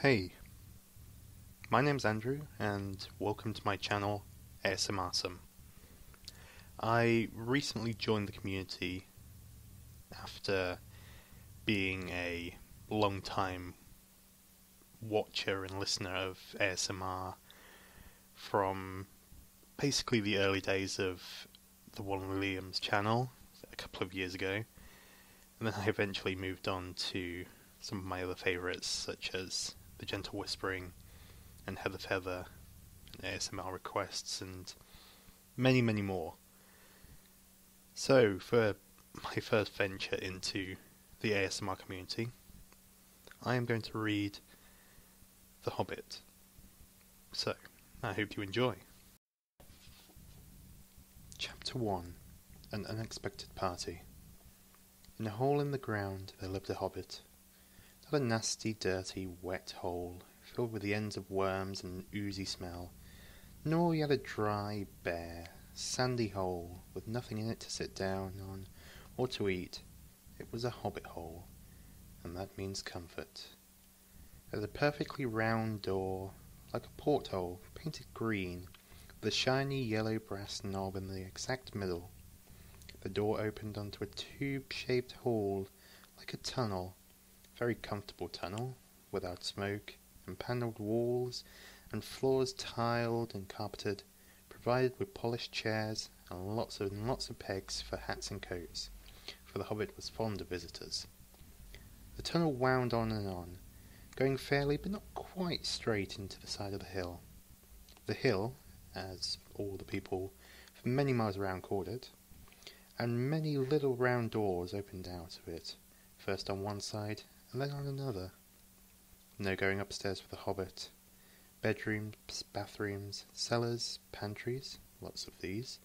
Hey, my name's Andrew, and welcome to my channel, ASMR. I recently joined the community after being a long-time watcher and listener of ASMR from basically the early days of the One Williams channel a couple of years ago, and then I eventually moved on to some of my other favourites such as The Gentle Whispering and Heather Feather, and ASMR requests, and many, many more. So, for my first venture into the ASMR community, I am going to read The Hobbit. So, I hope you enjoy. Chapter 1: An Unexpected Party. In a hole in the ground there lived a hobbit. Not a nasty, dirty, wet hole, filled with the ends of worms and an oozy smell, nor yet a dry, bare, sandy hole, with nothing in it to sit down on or to eat. It was a hobbit hole, and that means comfort. It had a perfectly round door, like a porthole, painted green, with a shiny yellow brass knob in the exact middle. The door opened onto a tube-shaped hall, like a tunnel, a very comfortable tunnel, without smoke, and panelled walls, and floors tiled and carpeted, provided with polished chairs, and lots of pegs for hats and coats, for the hobbit was fond of visitors. The tunnel wound on, going fairly but not quite straight into the side of the hill. The hill, as all the people for many miles around called it, and many little round doors opened out of it, first on one side and then on another. No going upstairs for the hobbit. Bedrooms, bathrooms, cellars, pantries, lots of these,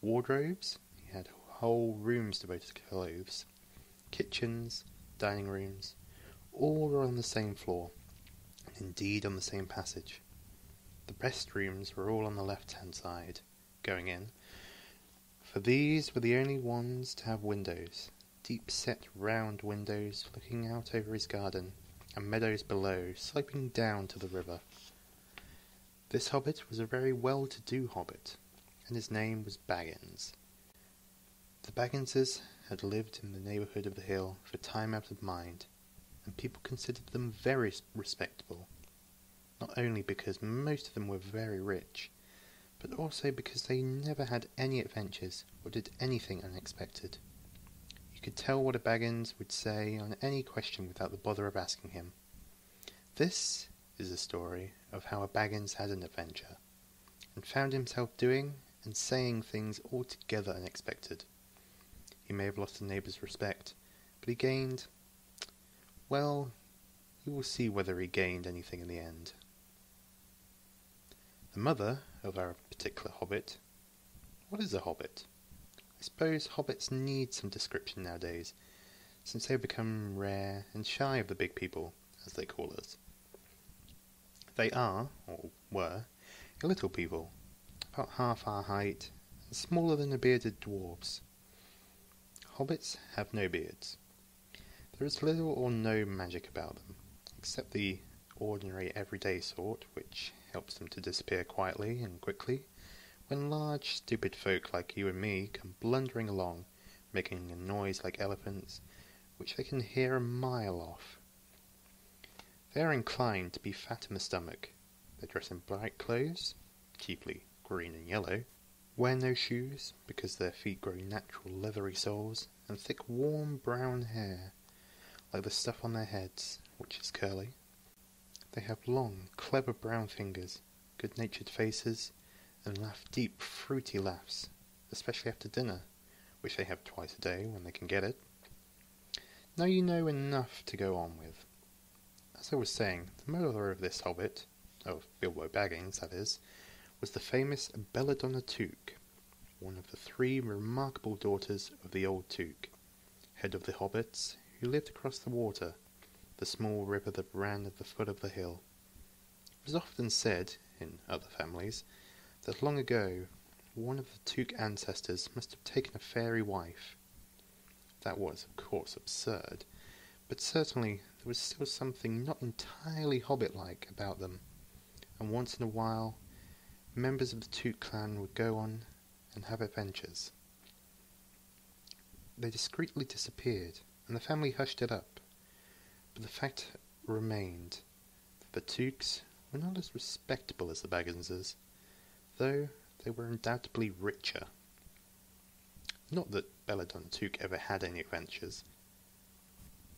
wardrobes, he had whole rooms devoted to clothes, kitchens, dining rooms, all were on the same floor, and indeed on the same passage. The best rooms were all on the left-hand side, going in, for these were the only ones to have windows, deep-set round windows looking out over his garden, and meadows below, sloping down to the river. This hobbit was a very well-to-do hobbit, and his name was Baggins. The Bagginses had lived in the neighbourhood of the hill for time out of mind, and people considered them very respectable, not only because most of them were very rich, but also because they never had any adventures or did anything unexpected. You could tell what a Baggins would say on any question without the bother of asking him. This is a story of how a Baggins had an adventure, and found himself doing and saying things altogether unexpected. He may have lost a neighbour's respect, but he gained... well, you will see whether he gained anything in the end. The mother of our particular hobbit... What is a hobbit? I suppose hobbits need some description nowadays, since they have become rare and shy of the big people, as they call us. They are, or were, a little people, about half our height, and smaller than the bearded dwarfs. Hobbits have no beards. There is little or no magic about them, except the ordinary everyday sort, which helps them to disappear quietly and quickly, when large, stupid folk like you and me come blundering along, making a noise like elephants, which they can hear a mile off. They are inclined to be fat in the stomach. They dress in bright clothes, chiefly green and yellow, wear no shoes, because their feet grow natural leathery soles, and thick warm brown hair, like the stuff on their heads, which is curly. They have long, clever brown fingers, good-natured faces, and laugh deep, fruity laughs, especially after dinner, which they have twice a day when they can get it. Now you know enough to go on with. As I was saying, the mother of this hobbit, of Bilbo Baggins, that is, was the famous Belladonna Took, one of the 3 remarkable daughters of the old Took, head of the hobbits, who lived across the water, the small river that ran at the foot of the hill. It was often said, in other families, that long ago one of the Took ancestors must have taken a fairy wife. That was, of course, absurd, but certainly there was still something not entirely Hobbit-like about them, and once in a while members of the Toot clan would go on and have adventures. They discreetly disappeared, and the family hushed it up, but the fact remained that the Tooks were not as respectable as the Bagginses, though they were undoubtedly richer. Not that Belladonna Took ever had any adventures.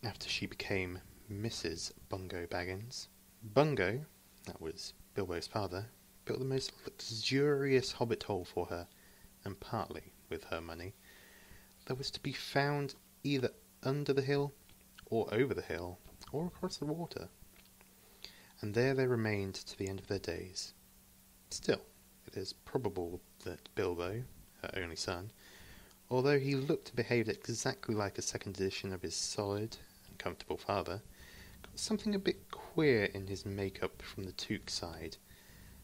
After she became Mrs. Bungo Baggins, Bungo, that was Bilbo's father, built the most luxurious hobbit hole for her, and partly with her money, that was to be found either under the hill, or over the hill, or across the water. And there they remained to the end of their days. Still, it is probable that Bilbo, her only son, although he looked and behaved exactly like a second edition of his solid and comfortable father, got something a bit queer in his make-up from the Took side,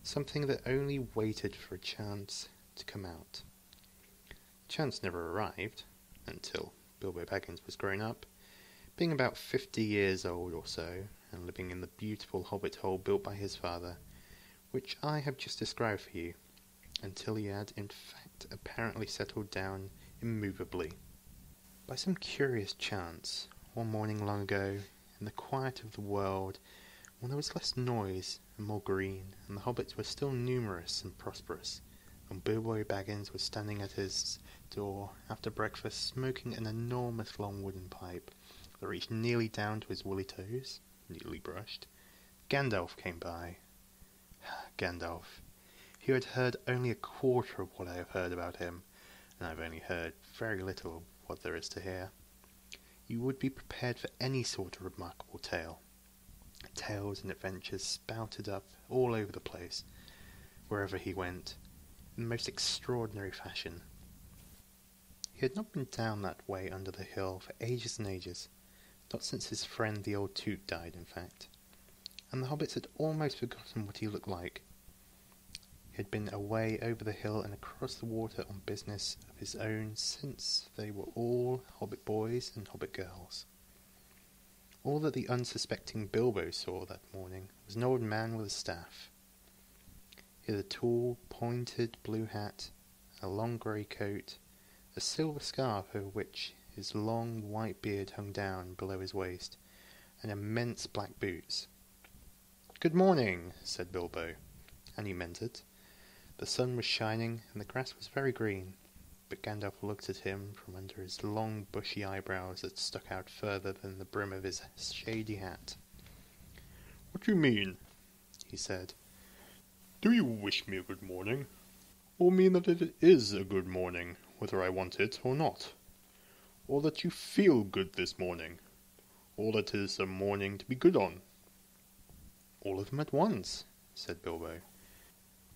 something that only waited for a chance to come out. Chance never arrived, until Bilbo Baggins was grown up, being about 50 years old or so, and living in the beautiful hobbit hole built by his father, which I have just described for you, until he had in fact apparently settled down immovably. By some curious chance, one morning long ago, in the quiet of the world, when there was less noise and more green, and the hobbits were still numerous and prosperous, and Bilbo Baggins was standing at his door after breakfast smoking an enormous long wooden pipe that reached nearly down to his woolly toes, neatly brushed, Gandalf came by. Gandalf. You had heard only a quarter of what I have heard about him, and I have only heard very little of what there is to hear. You would be prepared for any sort of remarkable tale. Tales and adventures spouted up all over the place, wherever he went, in the most extraordinary fashion. He had not been down that way under the hill for ages and ages, not since his friend the old Toot died, in fact, and the hobbits had almost forgotten what he looked like. He had been away over the hill and across the water on business of his own since they were all hobbit boys and hobbit girls. All that the unsuspecting Bilbo saw that morning was an old man with a staff. He had a tall, pointed blue hat, a long grey coat, a silver scarf over which his long white beard hung down below his waist, and immense black boots. "Good morning," said Bilbo, and he meant it. The sun was shining, and the grass was very green, but Gandalf looked at him from under his long bushy eyebrows that stuck out further than the brim of his shady hat. "What do you mean?" he said. "Do you wish me a good morning? Or mean that it is a good morning, whether I want it or not? Or that you feel good this morning? Or that it is a morning to be good on?" "All of them at once," said Bilbo.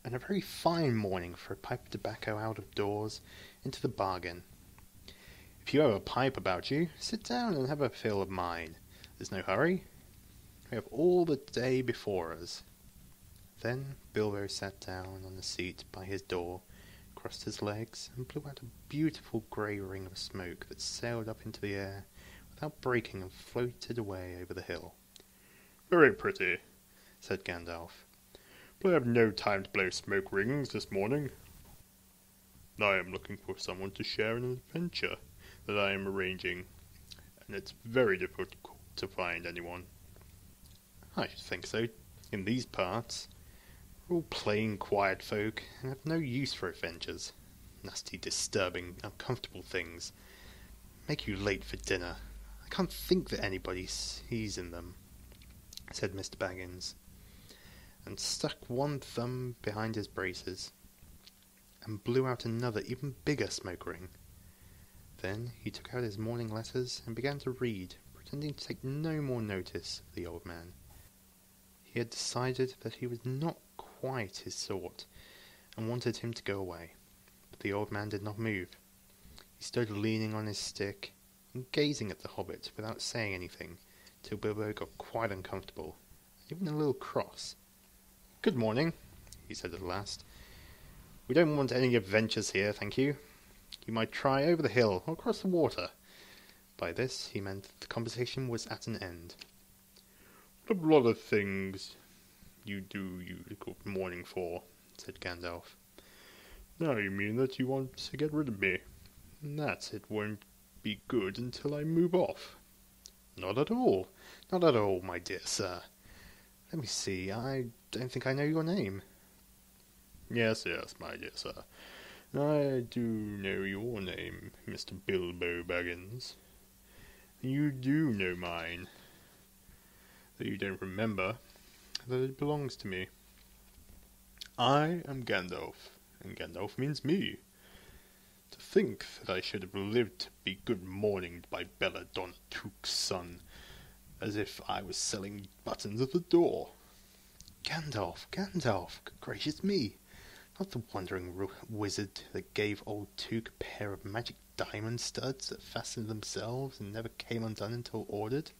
"And a very fine morning for a pipe of tobacco out of doors, into the bargain. If you have a pipe about you, sit down and have a fill of mine. There's no hurry. We have all the day before us." Then Bilbo sat down on the seat by his door, crossed his legs, and blew out a beautiful grey ring of smoke that sailed up into the air without breaking and floated away over the hill. "Very pretty," said Gandalf. "But I have no time to blow smoke rings this morning. I am looking for someone to share an adventure that I am arranging, and it's very difficult to find anyone." "I should think so. In these parts, we're all plain, quiet folk, and have no use for adventures. Nasty, disturbing, uncomfortable things. Make you late for dinner. I can't think that anybody sees in them," said Mr. Baggins, and stuck one thumb behind his braces, and blew out another even bigger smoke ring. Then he took out his morning letters and began to read, pretending to take no more notice of the old man. He had decided that he was not quite his sort, and wanted him to go away, but the old man did not move. He stood leaning on his stick, and gazing at the hobbit without saying anything, till Bilbo got quite uncomfortable, even a little cross. "Good morning," he said at last. "We don't want any adventures here, thank you. You might try over the hill or across the water." By this he meant that the conversation was at an end. "What a lot of things you do you good morning for," said Gandalf. "Now you mean that you want to get rid of me, and that it won't be good until I move off." "Not at all. Not at all, my dear sir. Let me see, I don't think I know your name." "Yes, yes, my dear sir. I do know your name, Mr. Bilbo Baggins. You do know mine, though you don't remember that it belongs to me. I am Gandalf, and Gandalf means me. To think that I should have lived to be good morninged by Belladonna Took's son, as if I was selling buttons at the door." "Gandalf, Gandalf, good gracious me! Not the wandering wizard that gave old Took a pair of magic diamond studs that fastened themselves and never came undone until ordered?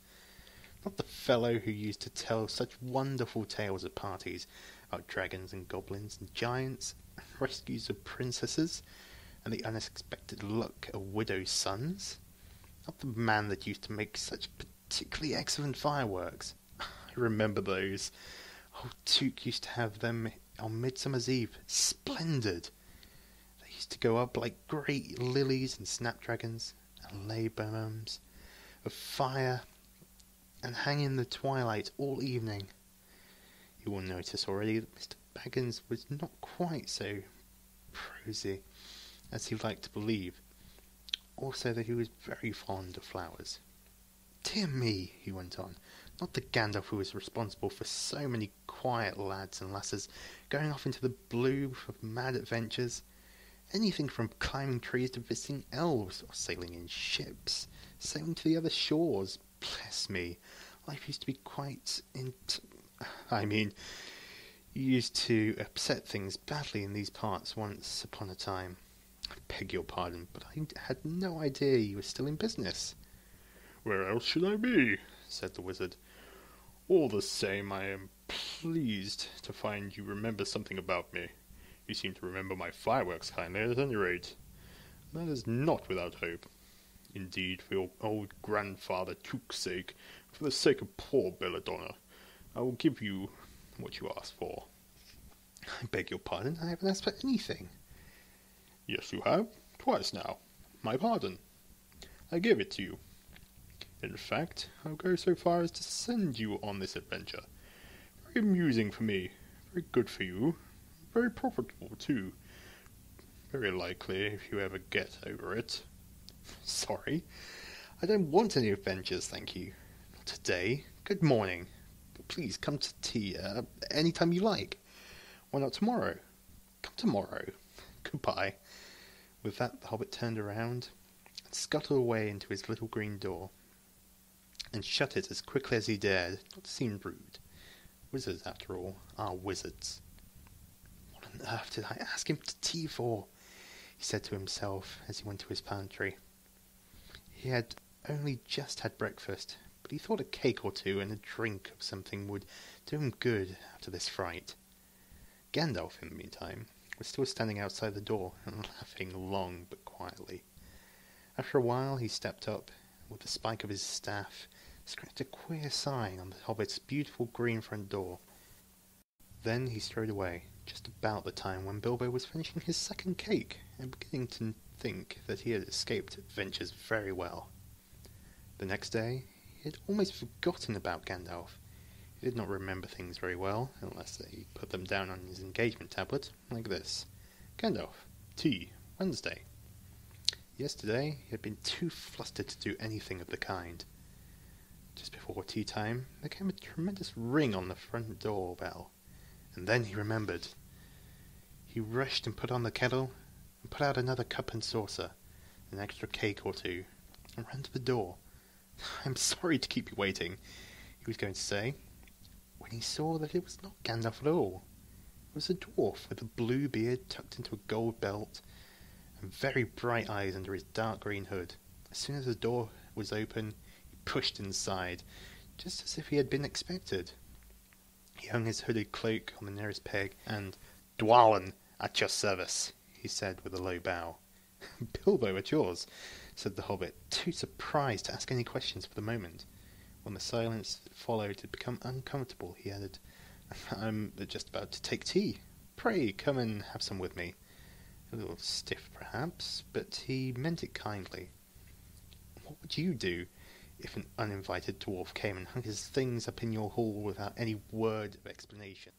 Not the fellow who used to tell such wonderful tales at parties about dragons and goblins and giants, rescues of princesses, and the unexpected luck of widows' sons? Not the man that used to make such particularly excellent fireworks? I remember those. Old Took used to have them on Midsummer's Eve. Splendid! They used to go up like great lilies and snapdragons, and lay bombs of fire, and hang in the twilight all evening. You will notice already that Mr. Baggins was not quite so prosy as he liked to believe. Also that he was very fond of flowers. "Dear me," he went on, "not the Gandalf who was responsible for so many quiet lads and lasses going off into the blue for mad adventures. Anything from climbing trees to visiting elves, or sailing in ships, sailing to the other shores. Bless me, life used to be quite you used to upset things badly in these parts once upon a time. I beg your pardon, but I had no idea you were still in business." "Where else should I be?" said the wizard. "All the same, I am pleased to find you remember something about me. You seem to remember my fireworks kindly, at any rate. That is not without hope. Indeed, for your old grandfather Took's sake, for the sake of poor Belladonna, I will give you what you asked for." "I beg your pardon, I haven't asked for anything." "Yes, you have. Twice now. My pardon. I gave it to you. In fact, I'll go so far as to send you on this adventure. Very amusing for me, very good for you, very profitable too. Very likely, if you ever get over it." "Sorry, I don't want any adventures, thank you. Not today. Good morning. But please come to tea any time you like. Why not tomorrow? Come tomorrow. Goodbye." With that, the hobbit turned around and scuttled away into his little green door, and shut it as quickly as he dared, not to seem rude. Wizards, after all, are wizards. "What on earth did I ask him to tea for?" he said to himself as he went to his pantry. He had only just had breakfast, but he thought a cake or two and a drink of something would do him good after this fright. Gandalf, in the meantime, was still standing outside the door and laughing long but quietly. After a while he stepped up, with the spike of his staff, scratched a queer sign on the hobbit's beautiful green front door. Then he strode away, just about the time when Bilbo was finishing his second cake and beginning to think that he had escaped adventures very well. The next day he had almost forgotten about Gandalf. He did not remember things very well, unless he put them down on his engagement tablet, like this: Gandalf, tea, Wednesday. Yesterday he had been too flustered to do anything of the kind. Just before tea time there came a tremendous ring on the front door bell, and then he remembered. He rushed and put on the kettle, and put out another cup and saucer, an extra cake or two, and ran to the door. "I'm sorry to keep you waiting," he was going to say, when he saw that it was not Gandalf at all. It was a dwarf with a blue beard tucked into a gold belt, and very bright eyes under his dark green hood. As soon as the door was open, he pushed inside, just as if he had been expected. He hung his hooded cloak on the nearest peg, and "Dwalin, at your service," he said with a low bow. "Bilbo, at yours," said the hobbit, too surprised to ask any questions for the moment. When the silence that followed had become uncomfortable, he added, "I'm just about to take tea. Pray come and have some with me." A little stiff, perhaps, but he meant it kindly. What would you do if an uninvited dwarf came and hung his things up in your hall without any word of explanation?